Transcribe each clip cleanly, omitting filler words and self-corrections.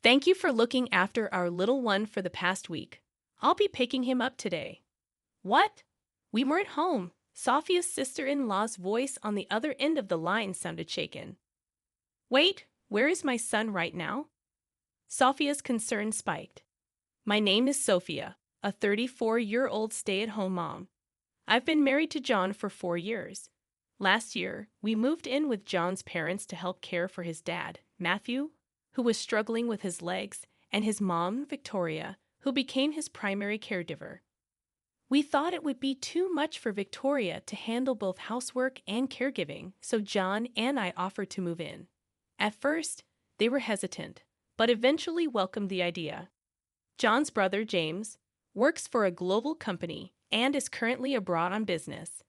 Thank you for looking after our little one for the past week. I'll be picking him up today. What? We weren't home. Sophia's sister-in-law's voice on the other end of the line sounded shaken. Wait, where is my son right now? Sophia's concern spiked. My name is Sophia, a 34-year-old stay-at-home mom. I've been married to John for 4 years. Last year, we moved in with John's parents to help care for his dad, Matthew, who was struggling with his legs, and his mom, Victoria, who became his primary caregiver. We thought it would be too much for Victoria to handle both housework and caregiving, so John and I offered to move in. At first, they were hesitant, but eventually welcomed the idea. John's brother, James, works for a global company and is currently abroad on business.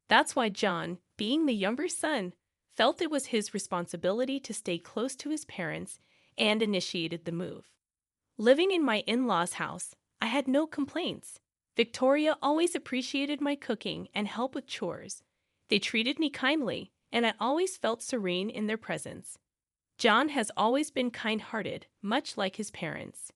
That's why John, being the younger son, felt it was his responsibility to stay close to his parents and initiated the move. Living in my in-laws' house, I had no complaints. Victoria always appreciated my cooking and help with chores. They treated me kindly, and I always felt serene in their presence. John has always been kind-hearted, much like his parents.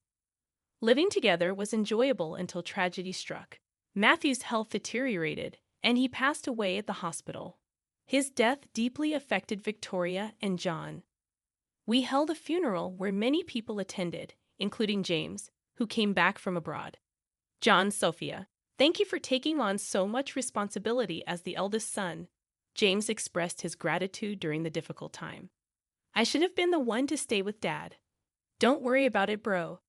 Living together was enjoyable until tragedy struck. Matthew's health deteriorated, and he passed away at the hospital. His death deeply affected Victoria and John. We held a funeral where many people attended, including James, who came back from abroad. John, Sophia, thank you for taking on so much responsibility as the eldest son. James expressed his gratitude during the difficult time. I should have been the one to stay with Dad. Don't worry about it, bro.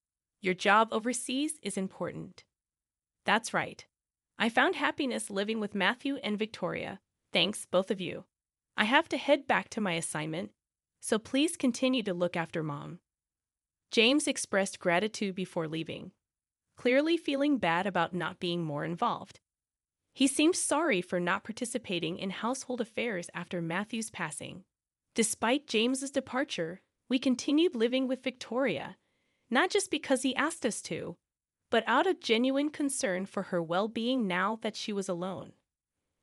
Your job overseas is important. That's right. I found happiness living with Matthew and Victoria. Thanks, both of you. I have to head back to my assignment, so please continue to look after Mom. James expressed gratitude before leaving, clearly feeling bad about not being more involved. He seemed sorry for not participating in household affairs after Matthew's passing. Despite James's departure, we continued living with Victoria, not just because he asked us to, but out of genuine concern for her well-being now that she was alone.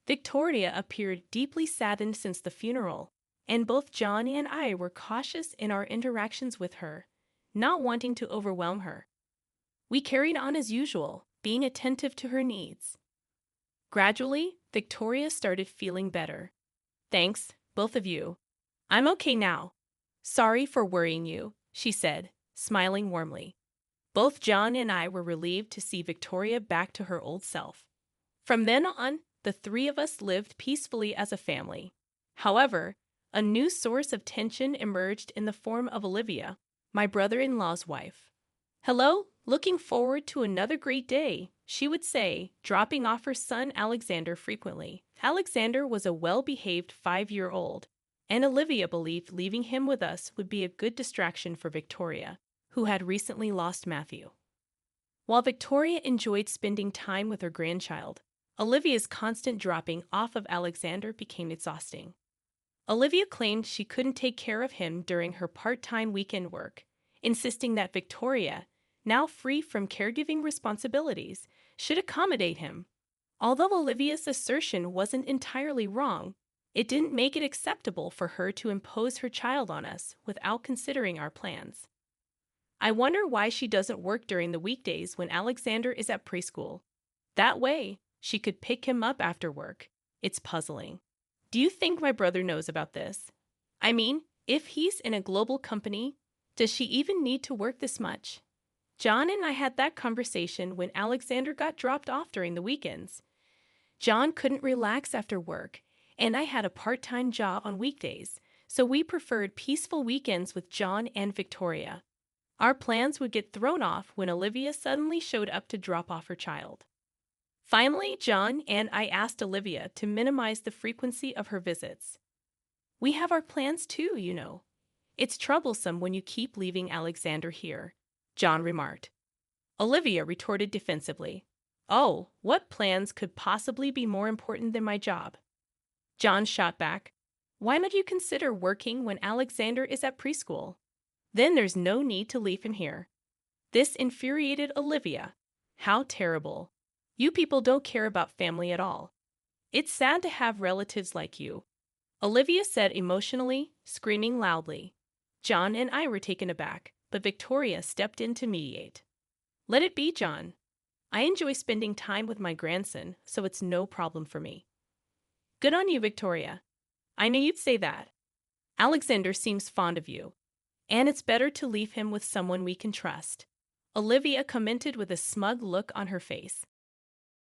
Victoria appeared deeply saddened since the funeral, and both John and I were cautious in our interactions with her, not wanting to overwhelm her. We carried on as usual, being attentive to her needs. Gradually, Victoria started feeling better. Thanks, both of you. I'm okay now. Sorry for worrying you, she said, smiling warmly. Both John and I were relieved to see Victoria back to her old self. From then on, the three of us lived peacefully as a family. However, a new source of tension emerged in the form of Olivia, my brother-in-law's wife. Hello, looking forward to another great day, she would say, dropping off her son Alexander frequently. Alexander was a well-behaved 5-year-old, and Olivia believed leaving him with us would be a good distraction for Victoria, who had recently lost Matthew. While Victoria enjoyed spending time with her grandchild, Olivia's constant dropping off of Alexander became exhausting. Olivia claimed she couldn't take care of him during her part-time weekend work, insisting that Victoria, now free from caregiving responsibilities, should accommodate him. Although Olivia's assertion wasn't entirely wrong, it didn't make it acceptable for her to impose her child on us without considering our plans. I wonder why she doesn't work during the weekdays when Alexander is at preschool. That way, she could pick him up after work. It's puzzling. Do you think my brother knows about this? I mean, if he's in a global company, does she even need to work this much? John and I had that conversation when Alexander got dropped off during the weekends. John couldn't relax after work, and I had a part-time job on weekdays, so we preferred peaceful weekends with John and Victoria. Our plans would get thrown off when Olivia suddenly showed up to drop off her child. Finally, John and I asked Olivia to minimize the frequency of her visits. We have our plans too, you know. It's troublesome when you keep leaving Alexander here, John remarked. Olivia retorted defensively. Oh, what plans could possibly be more important than my job? John shot back. Why not you consider working when Alexander is at preschool? Then there's no need to leave him here. This infuriated Olivia. How terrible. You people don't care about family at all. It's sad to have relatives like you, Olivia said emotionally, screaming loudly. John and I were taken aback, but Victoria stepped in to mediate. Let it be, John. I enjoy spending time with my grandson, so it's no problem for me. Good on you, Victoria. I knew you'd say that. Alexander seems fond of you, and it's better to leave him with someone we can trust, Olivia commented with a smug look on her face.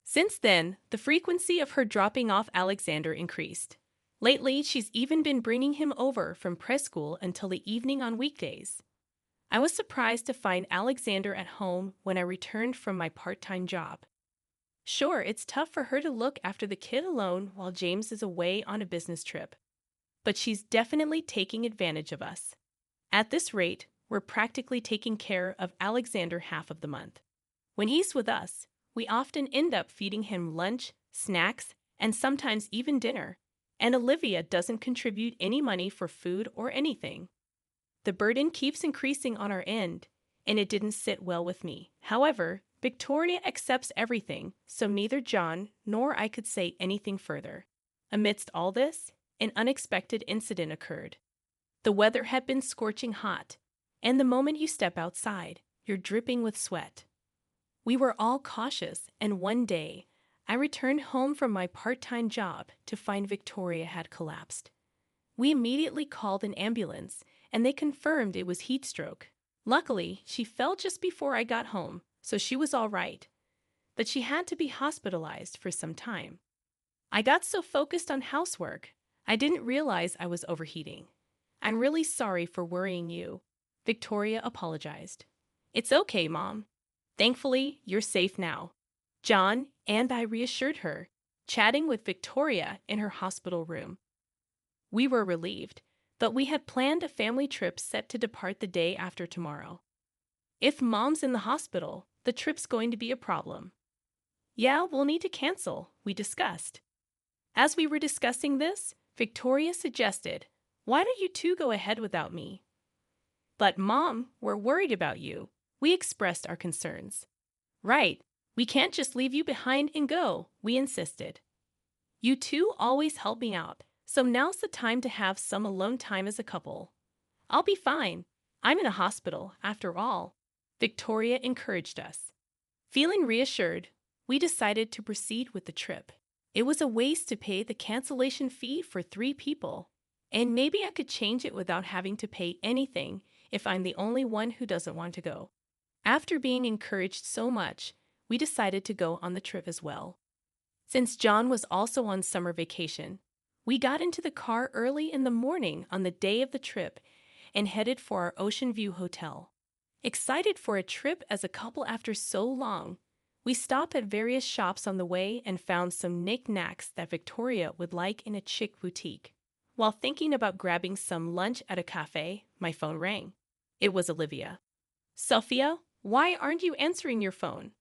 Since then, the frequency of her dropping off Alexander increased. Lately, she's even been bringing him over from preschool until the evening on weekdays. I was surprised to find Alexander at home when I returned from my part-time job. Sure, it's tough for her to look after the kid alone while James is away on a business trip, but she's definitely taking advantage of us. At this rate, we're practically taking care of Alexander half of the month. When he's with us, we often end up feeding him lunch, snacks, and sometimes even dinner, and Olivia doesn't contribute any money for food or anything. The burden keeps increasing on our end, and it didn't sit well with me. However, Victoria accepts everything, so neither John nor I could say anything further. Amidst all this, an unexpected incident occurred. The weather had been scorching hot, and the moment you step outside, you're dripping with sweat. We were all cautious, and one day, I returned home from my part-time job to find Victoria had collapsed. We immediately called an ambulance, and they confirmed it was heat stroke. Luckily, she fell just before I got home, so she was all right, but she had to be hospitalized for some time. I got so focused on housework, I didn't realize I was overheating. I'm really sorry for worrying you, Victoria apologized. It's okay, Mom. Thankfully, you're safe now. John and I reassured her, chatting with Victoria in her hospital room. We were relieved, but we had planned a family trip set to depart the day after tomorrow. If Mom's in the hospital, the trip's going to be a problem. Yeah, we'll need to cancel, we discussed. As we were discussing this, Victoria suggested, why don't you two go ahead without me? But Mom, we're worried about you. We expressed our concerns. Right, we can't just leave you behind and go, we insisted. You two always help me out, so now's the time to have some alone time as a couple. I'll be fine. I'm in a hospital, after all, Victoria encouraged us. Feeling reassured, we decided to proceed with the trip. It was a waste to pay the cancellation fee for 3 people, and maybe I could change it without having to pay anything if I'm the only one who doesn't want to go. After being encouraged so much, we decided to go on the trip as well. Since John was also on summer vacation, we got into the car early in the morning on the day of the trip and headed for our Ocean View hotel. Excited for a trip as a couple after so long, we stopped at various shops on the way and found some knickknacks that Victoria would like in a chic boutique. While thinking about grabbing some lunch at a cafe, my phone rang. It was Olivia. Sophia, why aren't you answering your phone?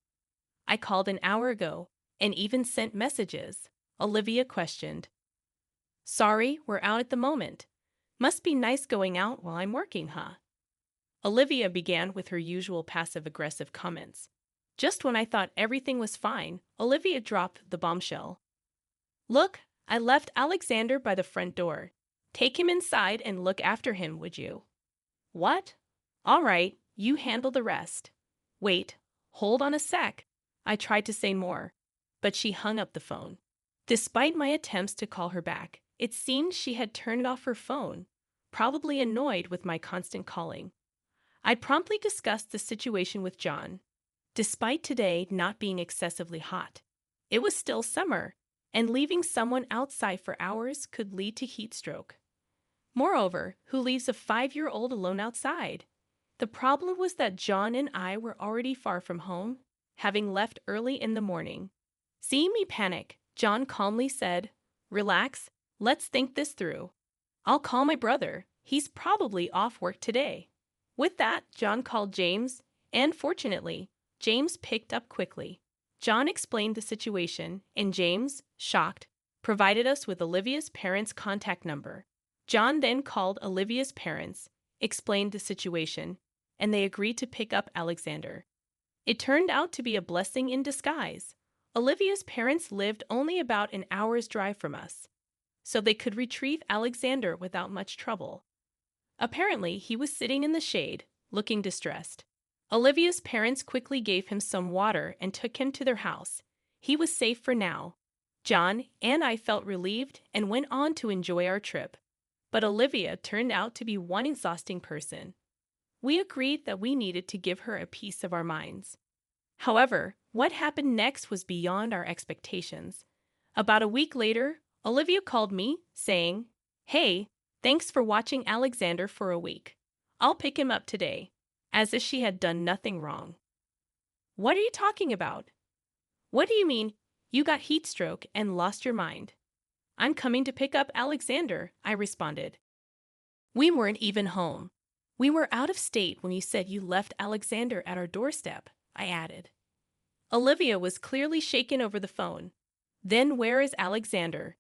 I called an hour ago and even sent messages, Olivia questioned. Sorry, we're out at the moment. Must be nice going out while I'm working, huh? Olivia began with her usual passive-aggressive comments. Just when I thought everything was fine, Olivia dropped the bombshell. Look, I left Alexander by the front door. Take him inside and look after him, would you? What? All right, you handle the rest. Wait, hold on a sec. I tried to say more, but she hung up the phone. Despite my attempts to call her back, it seemed she had turned off her phone, probably annoyed with my constant calling. I promptly discussed the situation with John. Despite today not being excessively hot, it was still summer, and leaving someone outside for hours could lead to heat stroke. Moreover, who leaves a 5-year-old alone outside? The problem was that John and I were already far from home, having left early in the morning. Seeing me panic, John calmly said, Relax, let's think this through. I'll call my brother. He's probably off work today. With that, John called James, and fortunately, James picked up quickly. John explained the situation, and James, shocked, provided us with Olivia's parents' contact number. John then called Olivia's parents, explained the situation, and they agreed to pick up Alexander. It turned out to be a blessing in disguise. Olivia's parents lived only about an hour's drive from us, so they could retrieve Alexander without much trouble. Apparently, he was sitting in the shade, looking distressed. Olivia's parents quickly gave him some water and took him to their house. He was safe for now. John and I felt relieved and went on to enjoy our trip. But Olivia turned out to be one exhausting person. We agreed that we needed to give her a piece of our minds. However, what happened next was beyond our expectations. About a week later, Olivia called me, saying, "Hey, thanks for watching Alexander for a week. I'll pick him up today," as if she had done nothing wrong. "What are you talking about? What do you mean, you got heat stroke and lost your mind?" "I'm coming to pick up Alexander," I responded. "We weren't even home. We were out of state when you said you left Alexander at our doorstep," I added. Olivia was clearly shaken over the phone. "Then where is Alexander?"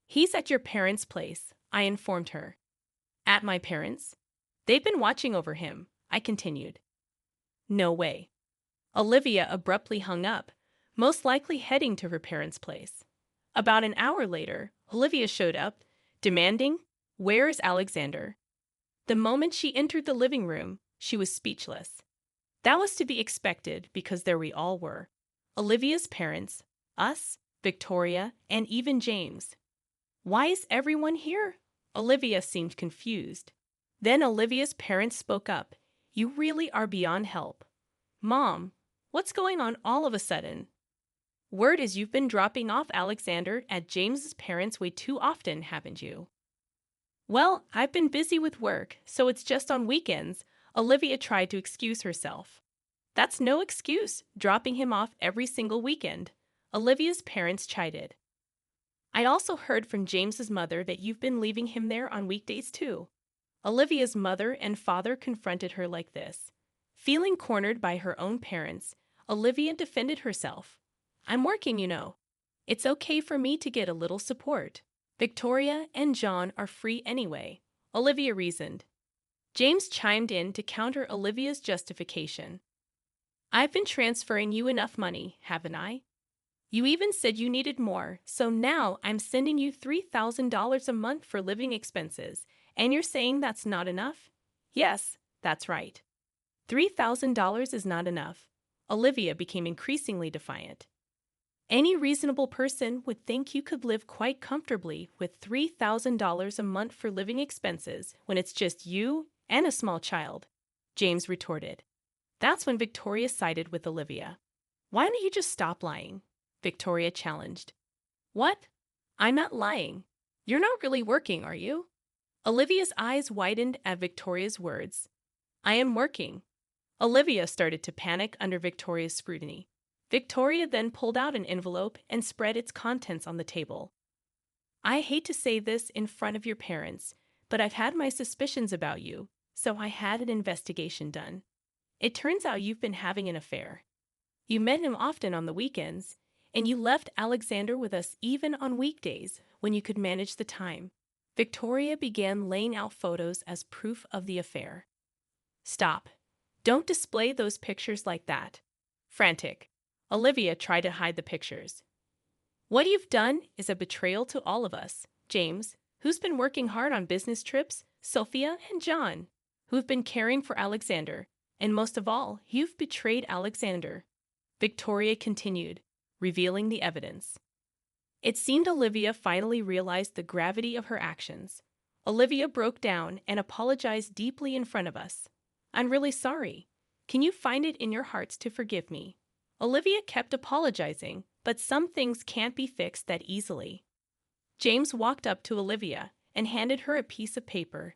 "He's at your parents' place," I informed her. "At my parents'? They've been watching over him," I continued. "No way." Olivia abruptly hung up, most likely heading to her parents' place. About an hour later, Olivia showed up, demanding, "Where is Alexander?" The moment she entered the living room, she was speechless. That was to be expected because there we all were. Olivia's parents, us, Victoria, and even James. "Why is everyone here?" Olivia seemed confused. Then Olivia's parents spoke up. "You really are beyond help. Mom, what's going on all of a sudden? Word is you've been dropping off Alexander at James's parents' way too often, haven't you?" "Well, I've been busy with work, so it's just on weekends," Olivia tried to excuse herself. "That's no excuse, dropping him off every single weekend," Olivia's parents chided. "I also heard from James's mother that you've been leaving him there on weekdays too." Olivia's mother and father confronted her like this. Feeling cornered by her own parents, Olivia defended herself. "I'm working, you know. It's okay for me to get a little support. Victoria and John are free anyway," Olivia reasoned. James chimed in to counter Olivia's justification. "I've been transferring you enough money, haven't I? You even said you needed more, so now I'm sending you $3,000 a month for living expenses, and you're saying that's not enough?" "Yes, that's right. $3,000 is not enough." Olivia became increasingly defiant. "Any reasonable person would think you could live quite comfortably with $3,000 a month for living expenses when it's just you and a small child," James retorted. That's when Victoria sided with Olivia. "Why don't you just stop lying?" Victoria challenged. "What? I'm not lying. You're not really working, are you?" Olivia's eyes widened at Victoria's words. "I am working." Olivia started to panic under Victoria's scrutiny. Victoria then pulled out an envelope and spread its contents on the table. "I hate to say this in front of your parents, but I've had my suspicions about you, so I had an investigation done. It turns out you've been having an affair. You met him often on the weekends, and you left Alexander with us even on weekdays when you could manage the time." Victoria began laying out photos as proof of the affair. "Stop. Don't display those pictures like that." Frantic, Olivia tried to hide the pictures. "What you've done is a betrayal to all of us. James, who's been working hard on business trips, Sophia and John, who've been caring for Alexander, and most of all, you've betrayed Alexander." Victoria continued, revealing the evidence. It seemed Olivia finally realized the gravity of her actions. Olivia broke down and apologized deeply in front of us. "I'm really sorry. Can you find it in your hearts to forgive me?" Olivia kept apologizing, but some things can't be fixed that easily. James walked up to Olivia and handed her a piece of paper.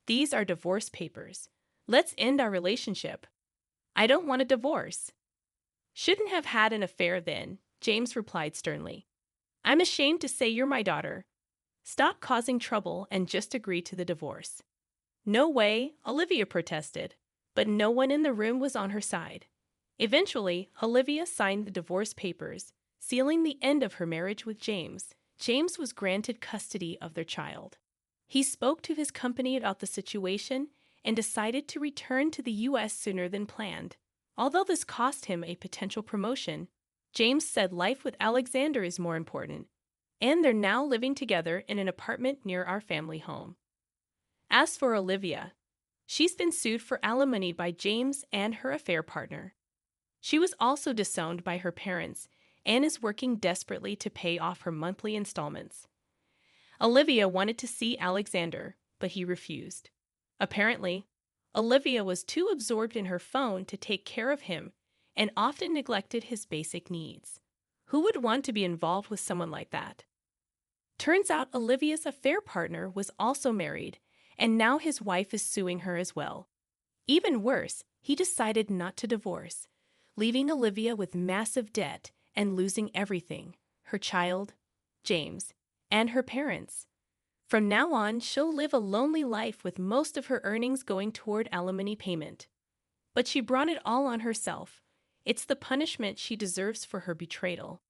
"These are divorce papers. Let's end our relationship." "I don't want a divorce." "Shouldn't have had an affair then," James replied sternly. "I'm ashamed to say you're my daughter. Stop causing trouble and just agree to the divorce." "No way," Olivia protested, but no one in the room was on her side. Eventually, Olivia signed the divorce papers, sealing the end of her marriage with James. James was granted custody of their child. He spoke to his company about the situation and decided to return to the U.S. sooner than planned. Although this cost him a potential promotion, James said life with Alexander is more important, and they're now living together in an apartment near our family home. As for Olivia, She's been sued for alimony by James and her affair partner. She was also disowned by her parents and is working desperately to pay off her monthly installments. Olivia wanted to see Alexander, but he refused. Apparently, Olivia was too absorbed in her phone to take care of him and often neglected his basic needs. Who would want to be involved with someone like that? Turns out Olivia's affair partner was also married, and now his wife is suing her as well. Even worse, he decided not to divorce, leaving Olivia with massive debt and losing everything: her child, James, and her parents. From now on, she'll live a lonely life with most of her earnings going toward alimony payment. But she brought it all on herself. It's the punishment she deserves for her betrayal.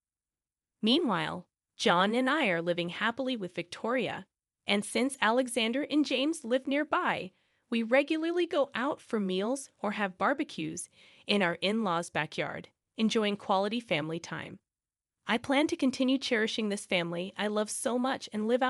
Meanwhile, John and I are living happily with Victoria, and since Alexander and James live nearby, we regularly go out for meals or have barbecues in our in-laws' backyard, enjoying quality family time. I plan to continue cherishing this family I love so much and live out